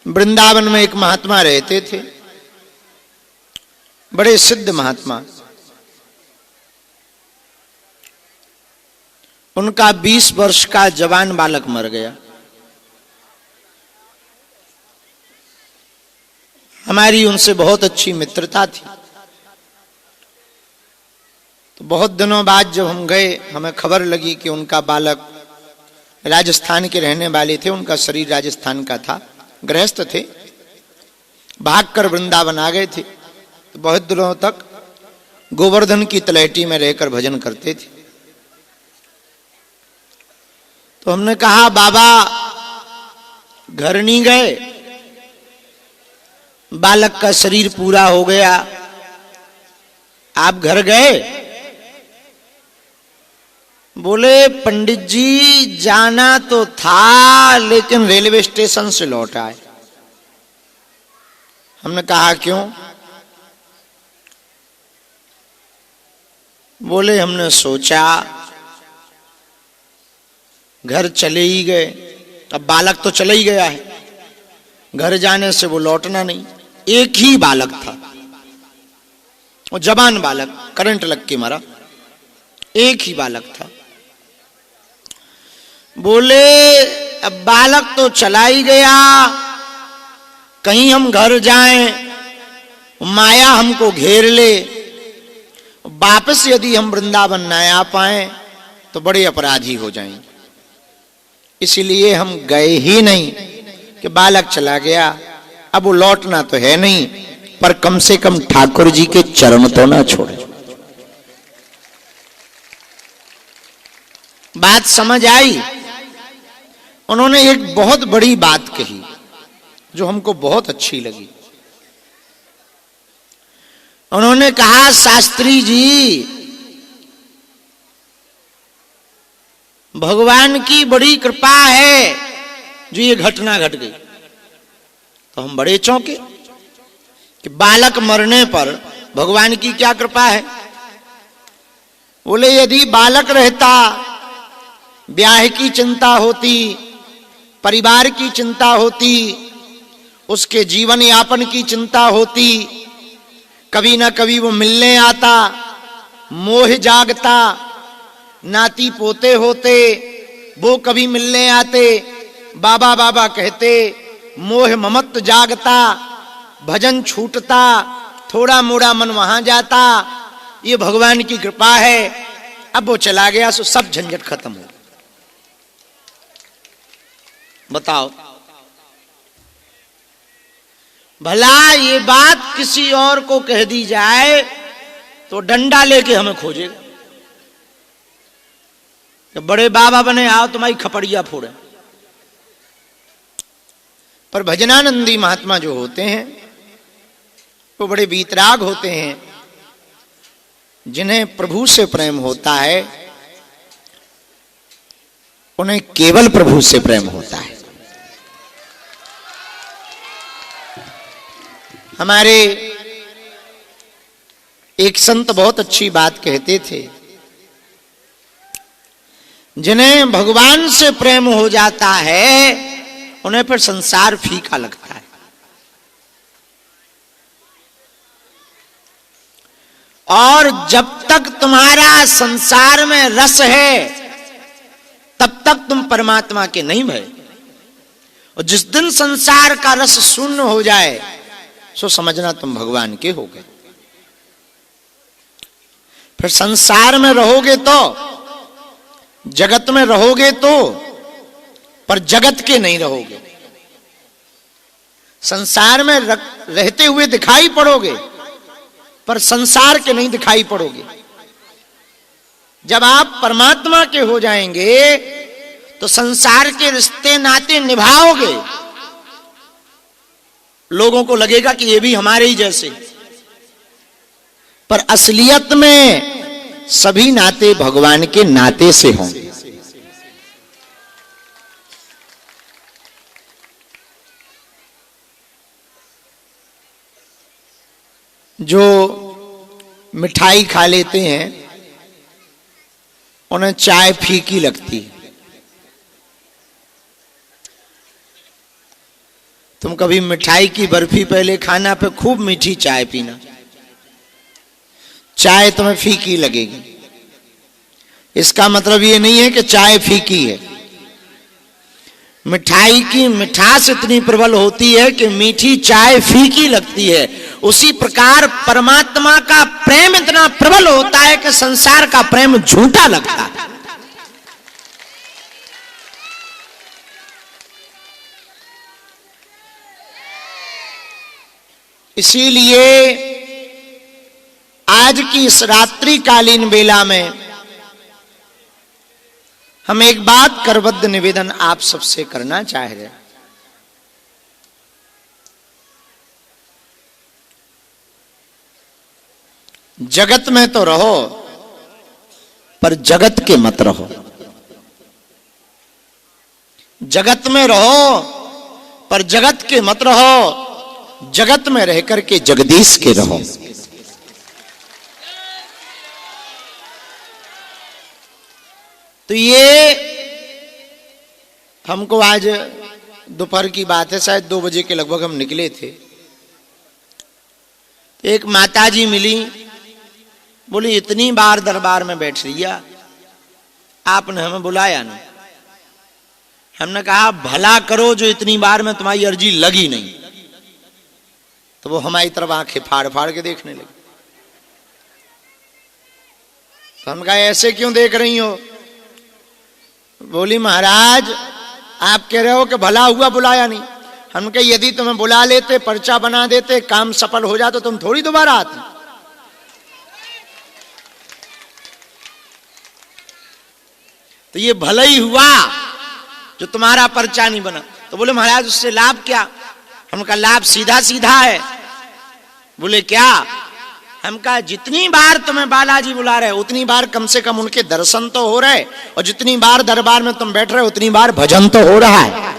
वृंदावन में एक महात्मा रहते थे, बड़े सिद्ध महात्मा। उनका 20 वर्ष का जवान बालक मर गया। हमारी उनसे बहुत अच्छी मित्रता थी। तो बहुत दिनों बाद जब हम गए, हमें खबर लगी कि उनका बालक, राजस्थान के रहने वाले थे, उनका शरीर राजस्थान का था, गृहस्थ थे, भागकर वृंदावन आ गए थे। तो बहुत दिनों तक गोवर्धन की तलहटी में रहकर भजन करते थे। तो हमने कहा, बाबा घर नहीं गए, बालक का शरीर पूरा हो गया, आप घर गए? बोले, पंडित जी जाना तो था, लेकिन रेलवे स्टेशन से लौट आए। हमने कहा क्यों? बोले, हमने सोचा घर चले ही गए, अब बालक तो चला ही गया है, घर जाने से वो लौटना नहीं। एक ही बालक था, वो जवान बालक, करंट लग के मरा, एक ही बालक था। बोले, अब बालक तो चला ही गया, कहीं हम घर जाएं, माया हमको घेर ले, वापस यदि हम वृंदावन न आ पाए तो बड़े अपराधी हो जाएंगे। इसलिए हम गए ही नहीं कि बालक चला गया, अब वो लौटना तो है नहीं, पर कम से कम ठाकुर जी के चरण तो ना छोड़े। बात समझ आई? उन्होंने एक बहुत बड़ी बात कही जो हमको बहुत अच्छी लगी। उन्होंने कहा, शास्त्री जी, भगवान की बड़ी कृपा है जो ये घटना घट गई। तो हम बड़े चौंके कि बालक मरने पर भगवान की क्या कृपा है। बोले, यदि बालक रहता, ब्याह की चिंता होती, परिवार की चिंता होती, उसके जीवन यापन की चिंता होती, कभी ना कभी वो मिलने आता, मोह जागता, नाती पोते होते, वो कभी मिलने आते, बाबा बाबा कहते, मोह ममत्व जागता, भजन छूटता, थोड़ा मोड़ा मन वहां जाता। ये भगवान की कृपा है। अब वो चला गया सो सब झंझट खत्म हो। बताओ, भला ये बात किसी और को कह दी जाए तो डंडा लेके हमें खोजेगा कि बड़े बाबा बने, आओ तुम्हारी खपड़िया फोड़े। पर भजनानंदी महात्मा जो होते हैं वो बड़े वीतराग होते हैं। जिन्हें प्रभु से प्रेम होता है उन्हें केवल प्रभु से प्रेम होता है। हमारे एक संत बहुत अच्छी बात कहते थे, जिन्हें भगवान से प्रेम हो जाता है उन्हें फिर संसार फीका लगता है। और जब तक तुम्हारा संसार में रस है तब तक तुम परमात्मा के नहीं भय। और जिस दिन संसार का रस शून्य हो जाए सो समझना तुम भगवान के हो गए। फिर संसार में रहोगे तो, जगत में रहोगे तो, पर जगत के नहीं रहोगे। संसार में रहते हुए दिखाई पड़ोगे पर संसार के नहीं दिखाई पड़ोगे। जब आप परमात्मा के हो जाएंगे तो संसार के रिश्ते नाते निभाओगे। लोगों को लगेगा कि ये भी हमारे ही जैसे, पर असलियत में सभी नाते भगवान के नाते से होंगे। जो मिठाई खा लेते हैं उन्हें चाय फीकी लगती है, तुम कभी मिठाई की बर्फी पहले खाना, पे खूब मीठी चाय पीना, चाय तुम्हें फीकी लगेगी। इसका मतलब ये नहीं है कि चाय फीकी है। मिठाई की मिठास इतनी प्रबल होती है कि मीठी चाय फीकी लगती है। उसी प्रकार परमात्मा का प्रेम इतना प्रबल होता है कि संसार का प्रेम झूठा लगता है। इसीलिए आज की इस रात्रिकालीन बेला में हम एक बात करबद्ध निवेदन आप सबसे करना चाह रहे हैं। जगत में तो रहो, पर जगत के मत रहो। जगत में रहो, पर जगत के मत रहो। जगत में रह करके जगदीश के रहो। तो ये हमको आज दोपहर की बात है, शायद 2 बजे के लगभग हम निकले थे। एक माताजी मिली, बोली इतनी बार दरबार में बैठ लिया, आपने हमें बुलाया नहीं। हमने कहा भला करो जो इतनी बार में तुम्हारी अर्जी लगी नहीं। तो वो हमारी तरफ आंखें फाड़ फाड़ के देखने लगी। तो हम कहा ऐसे क्यों देख रही हो? बोली महाराज आप कह रहे हो कि भला हुआ बुलाया नहीं। हम कहे यदि तुम्हें बुला लेते, पर्चा बना देते, काम सफल हो जाता, तो तुम थोड़ी दोबारा आती। तो ये भला ही हुआ जो तुम्हारा पर्चा नहीं बना। तो बोले महाराज उससे लाभ क्या? हम कहा लाभ सीधा सीधा है। बोले क्या? हम कहा जितनी बार तुम्हें बालाजी बुला रहे उतनी बार कम से कम उनके दर्शन तो हो रहे, और जितनी बार दरबार में तुम बैठ रहे उतनी बार भजन तो हो रहा है।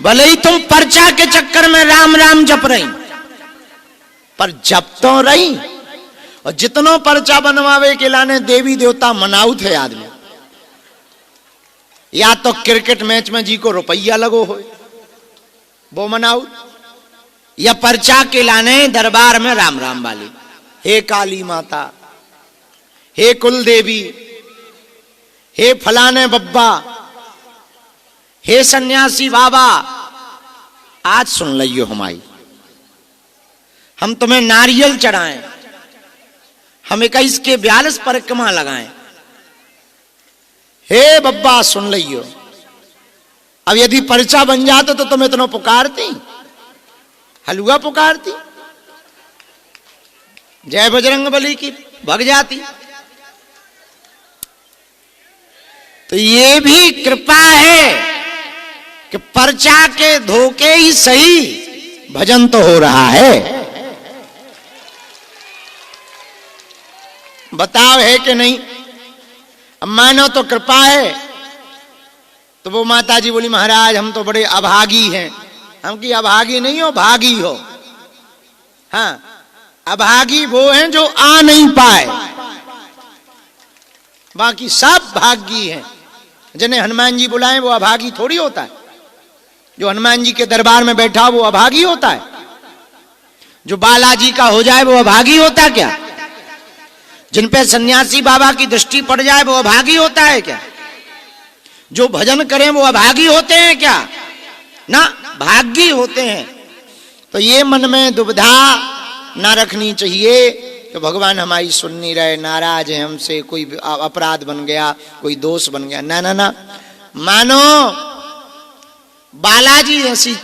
भले ही तुम पर्चा के चक्कर में राम राम जप रही, पर जप तो रही। और जितनो पर्चा बनवावे के लाने देवी देवता मनाउत है आदमी। या तो क्रिकेट मैच में जी को रुपया लगो हो वो मनाउत, या पर्चा के लाने दरबार में राम राम वाली। हे काली माता, हे कुल देवी, हे फलाने बब्बा, हे सन्यासी बाबा, आज सुन लियो हमारी, हम तुम्हें नारियल चढ़ाएं, हम 21 के 42 परिक्रमा लगाएं। हे बब्बा सुन लियो। अब यदि पर्चा बन जाता तो तुम इतना पुकारती, हलवा पुकारती, जय बजरंग बली की भग जाती। तो ये भी कृपा है कि पर्चा के धोखे ही सही भजन तो हो रहा है। बताओ है कि नहीं? अब मानो तो कृपा है। तो वो माता जी बोली महाराज हम तो बड़े अभागी हैं। हम की अभागी नहीं हो, भागी हो। हाँ, अभागी वो हैं जो आ नहीं पाए, बाकी सब भागी हैं। जिन्हें हनुमान जी बुलाए वो अभागी थोड़ी होता है। जो हनुमान जी के दरबार में बैठा वो अभागी होता है? जो बालाजी का हो जाए वो अभागी होता है क्या? जिन पे सन्यासी बाबा की दृष्टि पड़ जाए वो अभागी होता है क्या? जो भजन करें वो अभागी होते हैं क्या? ना, भागी होते हैं। तो ये मन में दुविधा ना रखनी चाहिए कि भगवान हमारी सुन नहीं रहे, नाराज है हमसे, कोई अपराध बन गया, कोई दोष बन गया। ना ना ना, मानो बालाजी ऐसी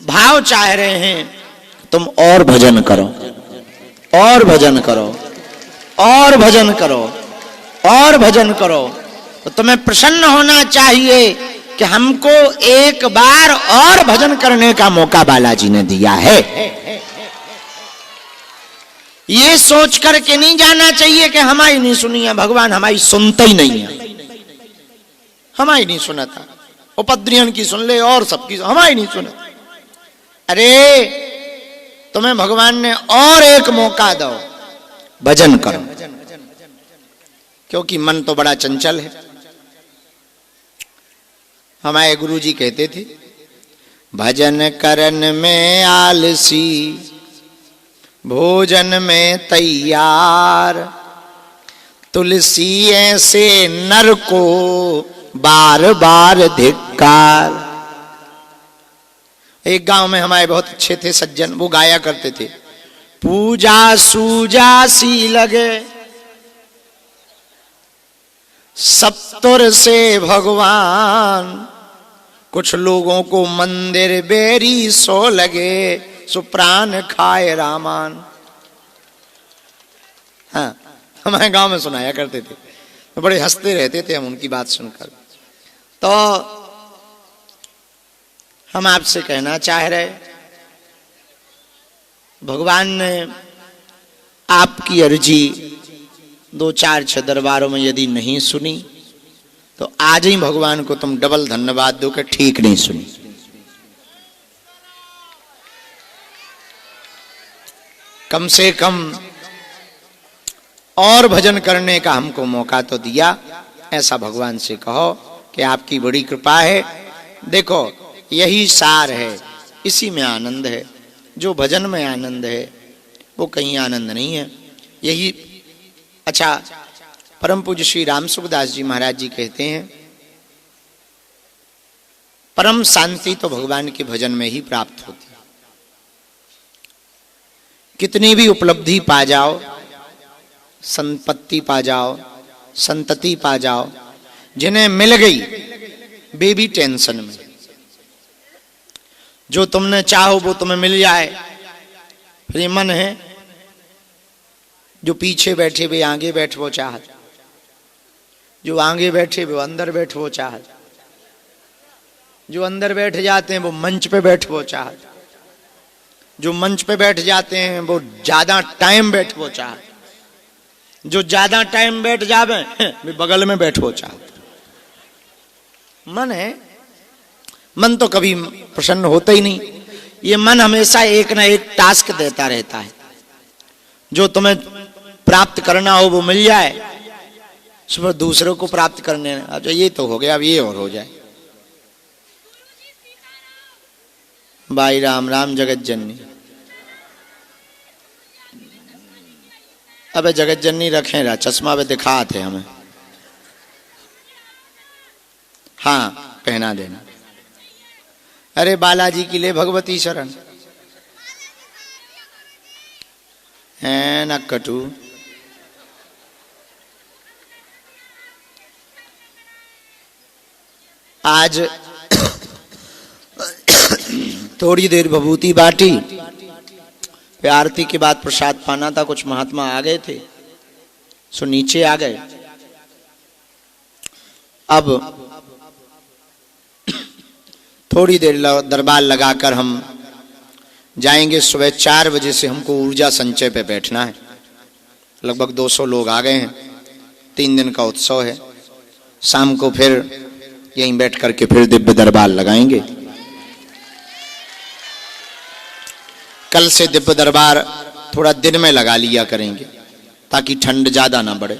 भाव चाह रहे हैं, तुम और भजन करो, और भजन करो, और भजन करो, और भजन करो। तो तुम्हें प्रसन्न होना चाहिए कि हमको एक बार और भजन करने का मौका बालाजी ने दिया है। ये सोच करके नहीं जाना चाहिए कि हमारी नहीं सुनी है, भगवान हमारी सुनते ही नहीं है। हमारी नहीं सुना था, उपद्रियन की सुन ले और सबकी, हमारी नहीं सुना। अरे तुम्हें भगवान ने और एक मौका दो, भजन करो, क्योंकि मन तो बड़ा चंचल है। हमारे गुरुजी कहते थे, भजन करन में आलसी, भोजन में तैयार, तुलसी ऐसे नर को बार बार धिक्कार। एक गांव में हमारे बहुत अच्छे थे सज्जन, वो गाया करते थे, पूजा सूजा सी लगे सत्तर से भगवान, कुछ लोगों को मंदिर बेरी सो लगे, सो प्राण खाए रामान। हाँ, हमारे गांव में सुनाया करते थे, तो बड़े हंसते रहते थे हम उनकी बात सुनकर। तो हम आपसे कहना चाह रहे, भगवान ने आपकी अर्जी 2-4-6 दरबारों में यदि नहीं सुनी तो आज ही भगवान को तुम डबल धन्यवाद दो कि ठीक नहीं सुनी। कम से कम और भजन करने का हमको मौका तो दिया, ऐसा भगवान से कहो कि आपकी बड़ी कृपा है। देखो यही सार है, इसी में आनंद है। जो भजन में आनंद है वो कहीं आनंद नहीं है। यही अच्छा, परम पूज्य श्री राम सुखदास जी महाराज जी कहते हैं, परम शांति तो भगवान के भजन में ही प्राप्त होती है। कितनी भी उपलब्धि पा जाओ, संपत्ति पा जाओ, संतति पा जाओ, जिन्हें मिल गई वे भी टेंशन में। जो तुमने चाहो वो तुम्हें मिल जाए, फिर ये मन है जो पीछे बैठे वे आगे बैठ वो चाहत, जो आगे बैठे वो अंदर बैठ वो चाहत, जो अंदर बैठ जाते हैं वो मंच पे बैठ वो चाहत, जो मंच पे बैठ जाते हैं वो ज्यादा टाइम बैठ वो चाहत, जो ज्यादा टाइम बैठ जावे वे बगल में बैठ वो चाहत। मन है, मन तो कभी प्रसन्न होता ही नहीं। ये मन हमेशा एक ना एक टास्क देता रहता है, जो तुम्हें प्राप्त करना हो वो मिल जाए, सुबह दूसरों को प्राप्त करने, अच्छा ये तो हो गया, अब ये और हो जाए। भाई राम राम जगत जननी, अबे जगत जननी रखें रहा, चश्मा पे दिखाते हमें, हाँ पहना देना। अरे बालाजी की ले भगवती शरण है न कटू। आज थोड़ी देर भभूति बाटी, फिर आरती के बाद प्रसाद पाना था। कुछ महात्मा आ गए थे सो नीचे आ गए। अब थोड़ी देर दरबार लगाकर हम जाएंगे। सुबह 4 बजे से हमको ऊर्जा संचय पे बैठना है। लगभग 200 लोग आ गए हैं। 3 दिन का उत्सव है। शाम को फिर यहीं बैठ करके फिर दिव्य दरबार लगाएंगे। कल से दिव्य दरबार थोड़ा दिन में लगा लिया करेंगे ताकि ठंड ज्यादा ना बढ़े।